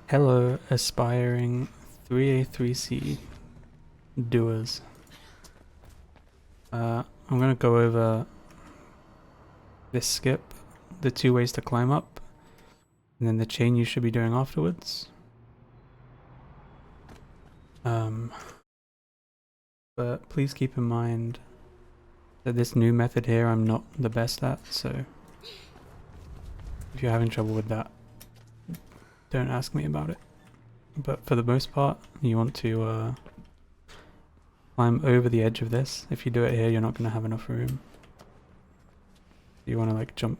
Hello, aspiring 3A3C doers. I'm going to go over this skip, the 2 ways to climb up, and then the chain you should be doing afterwards. But please keep in mind that this new method here I'm not the best at, so if you're having trouble with that, don't ask me about it. But for the most part, you want to climb over the edge of this. If you do it here, you're not going to have enough room. You want to like jump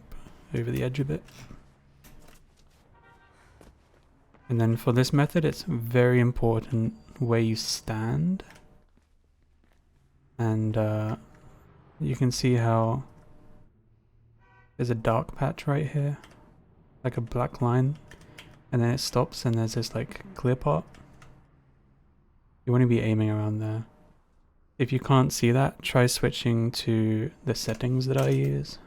over the edge of it. And then for this method, it's very important where you stand. And you can see how there's a dark patch right here, like a black line, and then it stops and there's this like clear part. You want to be aiming around there. If you can't see that, try switching to the settings that I use,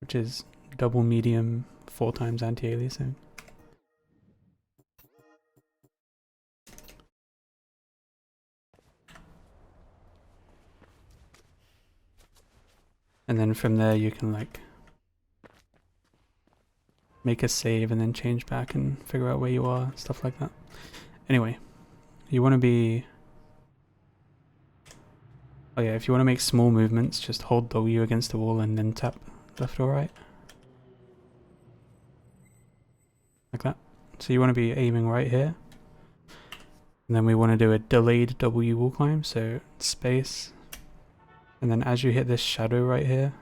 which is double medium 4 times anti-aliasing. And then from there you can like make a save and then change back and figure out where you are, stuff like that. Anyway, you want to be... Oh yeah, if you want to make small movements, just hold W against the wall and then tap left or right. Like that. So you want to be aiming right here. And then we want to do a delayed W wall climb, so space. And then as you hit this shadow right here,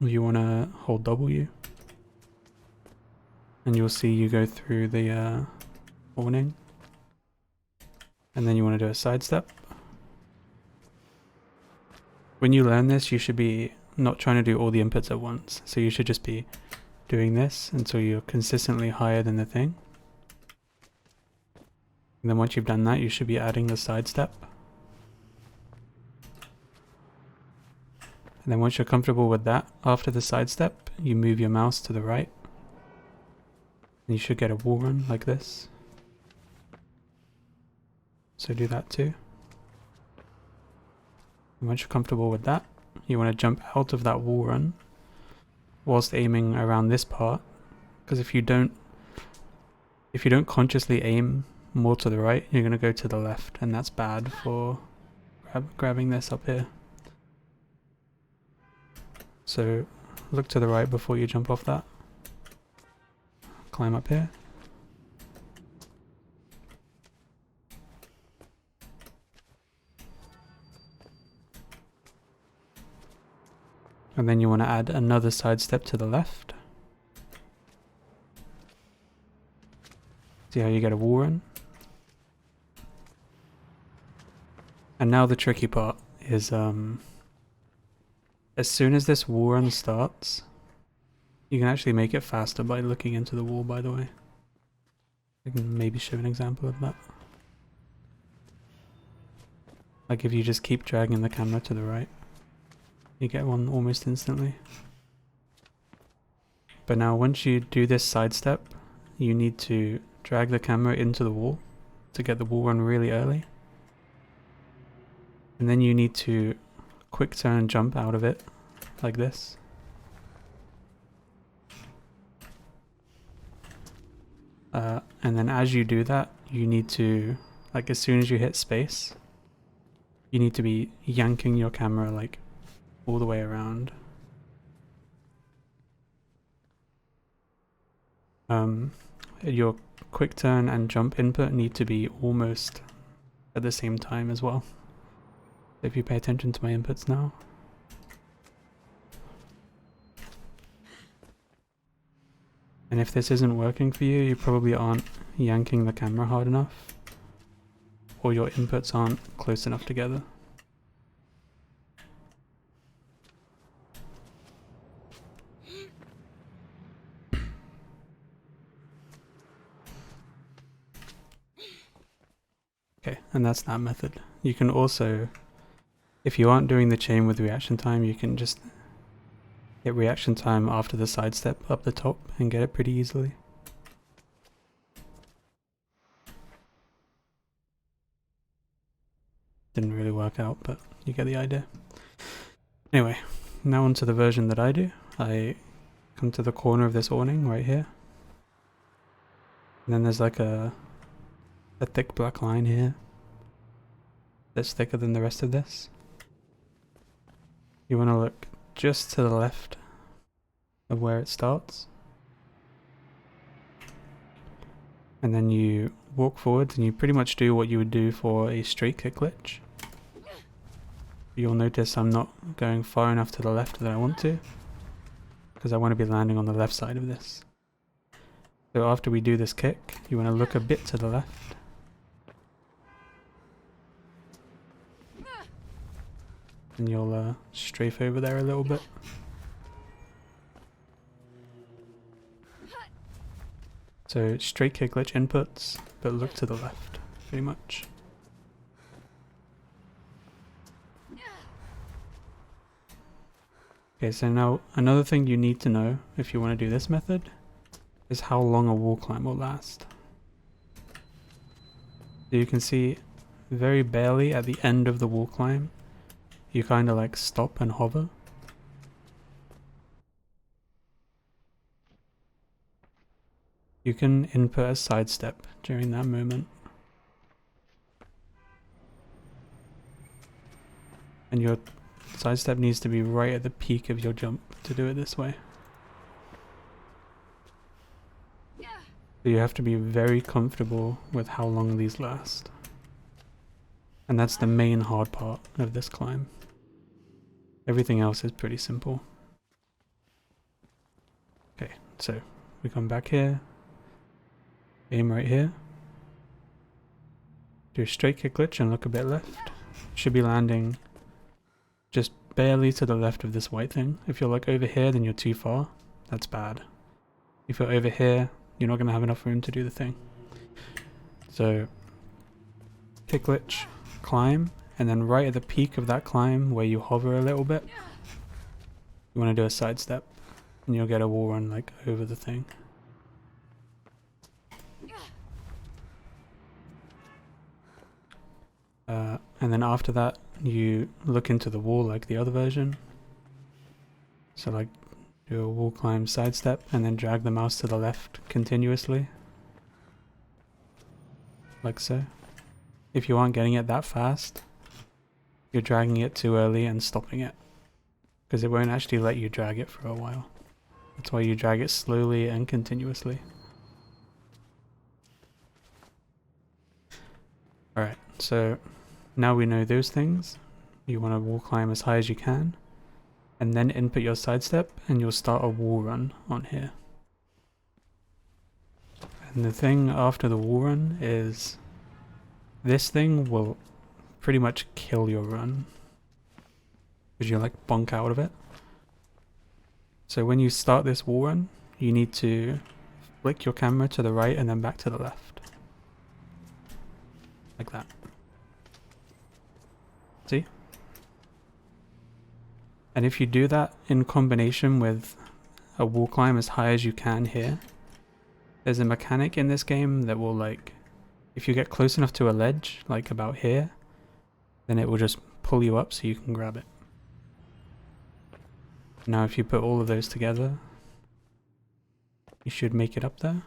you want to hold W. And you'll see you go through the awning. And then you want to do a sidestep. When you learn this, you should be not trying to do all the inputs at once. So you should just be doing this until you're consistently higher than the thing. And then once you've done that, you should be adding the sidestep. And then once you're comfortable with that, after the sidestep, you move your mouse to the right. And you should get a wall run like this. So do that too. And once you're comfortable with that, you want to jump out of that wall run whilst aiming around this part. Because if you don't consciously aim more to the right, you're going to go to the left, and that's bad for grabbing this up here. So look to the right before you jump off that. Climb up here. And then you want to add another sidestep to the left. See how you get a wall run? And now the tricky part is as soon as this wall run starts, you can actually make it faster by looking into the wall, by the way. I can maybe show an example of that. Like if you just keep dragging the camera to the right, you get one almost instantly. But now once you do this sidestep, you need to drag the camera into the wall to get the wall run really early. And then you need to quick turn jump out of it, like this. And then as you do that, you need to, like as soon as you hit space, you need to be yanking your camera like all the way around. Your quick turn and jump input need to be almost at the same time as well. If you pay attention to my inputs now. And if this isn't working for you, you probably aren't yanking the camera hard enough, or your inputs aren't close enough together. Okay, and that's that method. You can also, if you aren't doing the chain with reaction time, you can just Hit reaction time after the sidestep up the top and get it pretty easily. Didn't really work out, but you get the idea. Anyway, now onto the version that I do. I come to the corner of this awning right here. And then there's like a thick black line here that's thicker than the rest of this. You want to look just to the left of where it starts. And then you walk forwards and you pretty much do what you would do for a straight kick glitch. You'll notice I'm not going far enough to the left that I want to, because I want to be landing on the left side of this. So after we do this kick, you want to look a bit to the left. And you'll strafe over there a little bit. So straight kick glitch inputs, but look to the left, pretty much. Okay, so now another thing you need to know if you want to do this method is how long a wall climb will last. So you can see very barely at the end of the wall climb, you kind of like stop and hover. You can input a sidestep during that moment. And your sidestep needs to be right at the peak of your jump to do it this way. So you have to be very comfortable with how long these last. And that's the main hard part of this climb. Everything else is pretty simple. Okay, so we come back here. Aim right here. Do a straight kick glitch and look a bit left. Should be landing just barely to the left of this white thing. If you're like over here, then you're too far. That's bad. If you're over here, you're not going to have enough room to do the thing. So, kick glitch, climb, and then right at the peak of that climb where you hover a little bit, you want to do a sidestep, and you'll get a wall run like over the thing. And then after that, you look into the wall like the other version. So like do a wall climb sidestep and then drag the mouse to the left continuously. Like so. If you aren't getting it that fast, you're dragging it too early and stopping it. Because it won't actually let you drag it for a while. That's why you drag it slowly and continuously. Alright, so now we know those things. You want to wall climb as high as you can, and then input your sidestep, and you'll start a wall run on here. And the thing after the wall run is this thing will pretty much kill your run, because you like bonk out of it. So when you start this wall run, you need to flick your camera to the right and then back to the left. Like that. See? And if you do that in combination with a wall climb as high as you can here, there's a mechanic in this game that will like, if you get close enough to a ledge, like about here, then it will just pull you up so you can grab it. Now if you put all of those together, you should make it up there.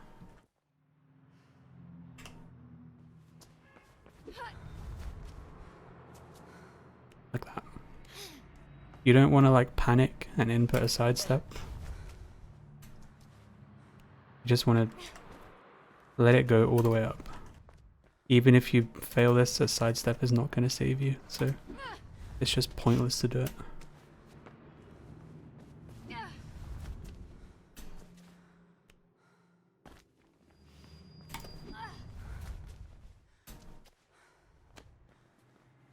Like that. You don't want to like panic and input a sidestep. You just want to let it go all the way up. Even if you fail this, a sidestep is not going to save you, so it's just pointless to do it.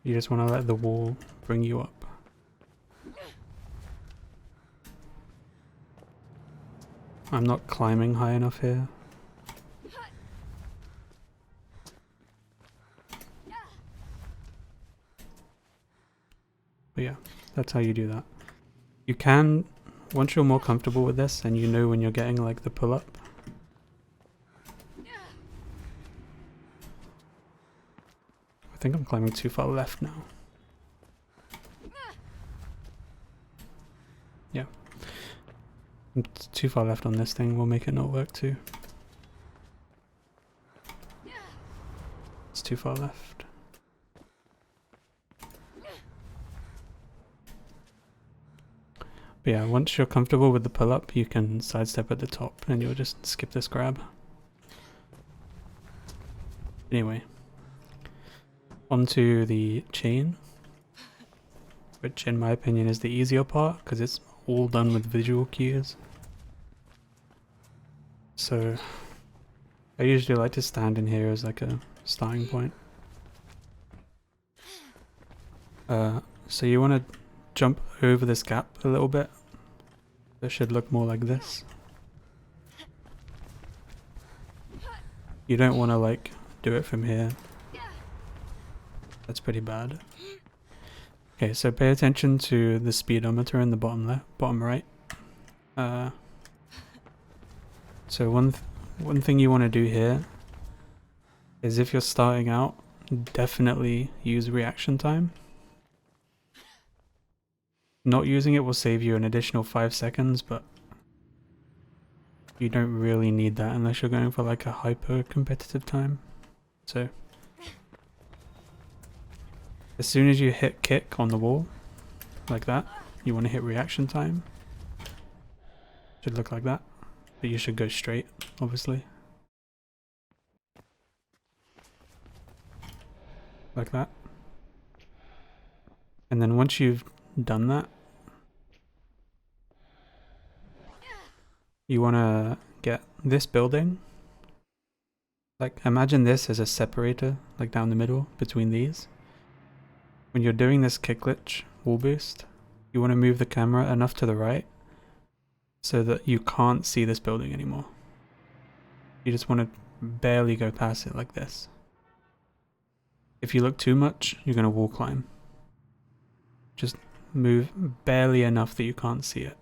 You just want to let the wall bring you up. I'm not climbing high enough here. But yeah, that's how you do that. You can once you're more comfortable with this and you know when you're getting like the pull up, I think I'm climbing too far left now. Yeah. It's too far left on this thing, we'll make it not work too. It's too far left. But yeah, once you're comfortable with the pull up, you can sidestep at the top and you'll just skip this grab. Anyway, onto the chain, which in my opinion is the easier part because it's all done with visual cues. So I usually like to stand in here as like a starting point. So you want to jump over this gap a little bit. It should look more like this. You don't want to like do it from here. That's pretty bad. Okay, so pay attention to the speedometer in the bottom left, bottom right. So one thing you want to do here is if you're starting out, definitely use reaction time. Not using it will save you an additional 5 seconds, but you don't really need that unless you're going for like a hyper competitive time. So as soon as you hit kick on the wall, like that, you want to hit reaction time. Should look like that, but you should go straight, obviously. Like that. And then once you've done that, you want to get this building. Like imagine this as a separator, like down the middle between these. When you're doing this Kickglitch wall boost, you want to move the camera enough to the right so that you can't see this building anymore. You just want to barely go past it like this. If you look too much, you're going to wall climb. Just move barely enough that you can't see it.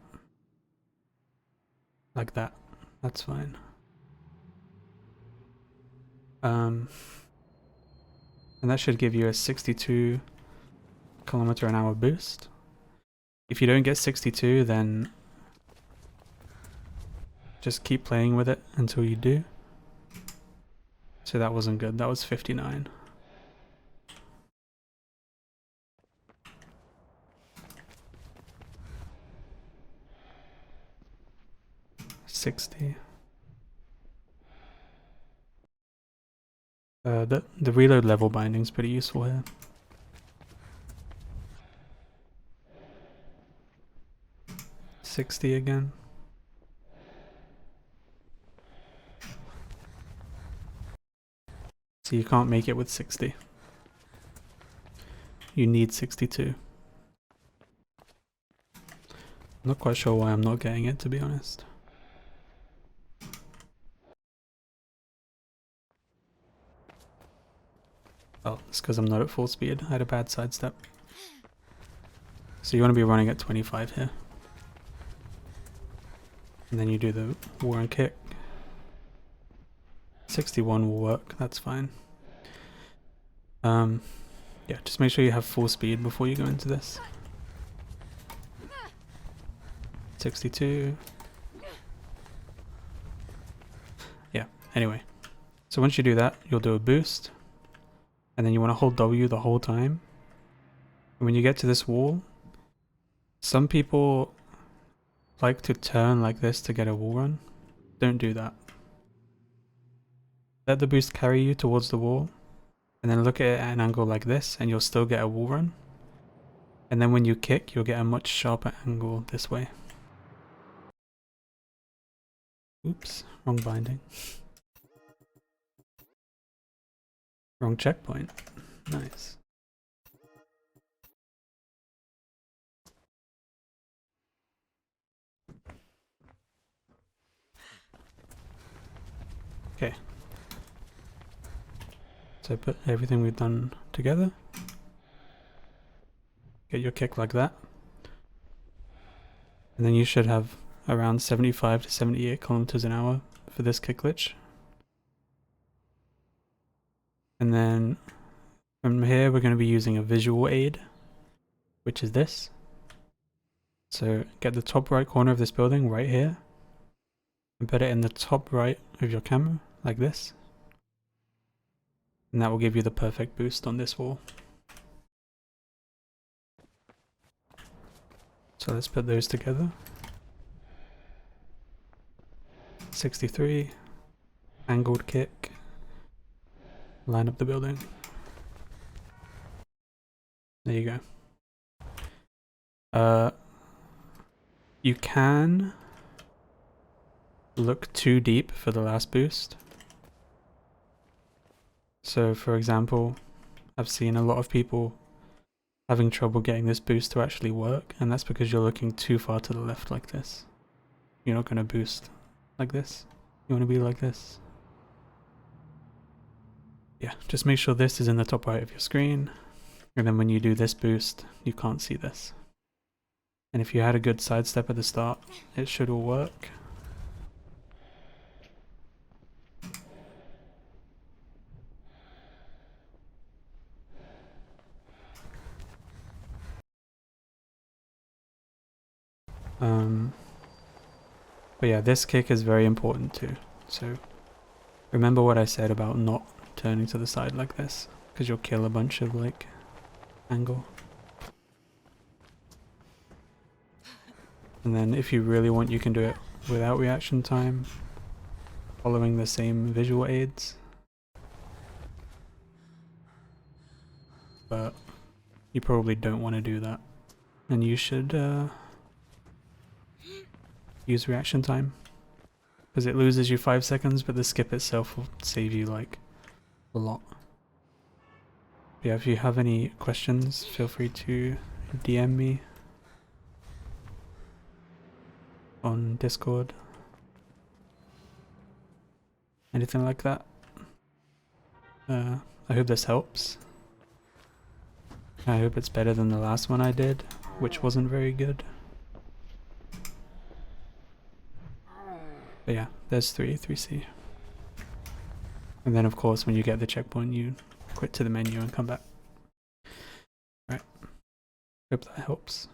Like that. That's fine. And that should give you a 62 km/h boost. If you don't get 62, then just keep playing with it until you do. So that wasn't good. That was 59. The reload level binding is pretty useful here. $60 again. So you can't make it with 60. You need 62. I'm not quite sure why I'm not getting it, to be honest. Oh, it's because I'm not at full speed. I had a bad sidestep. So you want to be running at 25 here. And then you do the war and kick. 61 will work, that's fine. Yeah, just make sure you have full speed before you go into this. 62. Yeah, anyway. So once you do that, you'll do a boost. And then you want to hold W the whole time. And when you get to this wall, some people like to turn like this to get a wall run. Don't do that. Let the boost carry you towards the wall. And then look at it at an angle like this and you'll still get a wall run. And then when you kick, you'll get a much sharper angle this way. Oops, wrong binding. Wrong checkpoint. Nice. Okay. So put everything we've done together. Get your kick like that. And then you should have around 75 to 78 kilometers an hour for this kick glitch. And then from here we're going to be using a visual aid, which is this. So get the top right corner of this building right here and put it in the top right of your camera like this. And that will give you the perfect boost on this wall. So let's put those together. 63, angled kick, line up the building. There you go. You can look too deep for the last boost. So for example, I've seen a lot of people having trouble getting this boost to actually work, and that's because you're looking too far to the left like this. You're not going to boost like this. You want to be like this. Yeah, just make sure this is in the top right of your screen, and then when you do this boost, you can't see this. And if you had a good sidestep at the start, it should all work. But yeah, this kick is very important too. So remember what I said about not turning to the side like this, because you'll kill a bunch of like angle. And then if you really want, you can do it without reaction time, following the same visual aids. But you probably don't want to do that. And you should use reaction time, because it loses you 5 seconds, but the skip itself will save you like a lot. Yeah, if you have any questions, feel free to DM me on Discord. Anything like that. I hope this helps. I hope it's better than the last one I did, which wasn't very good. But yeah, there's 3C. And then of course when you get the checkpoint, you quit to the menu and come back. Right. Hope that helps.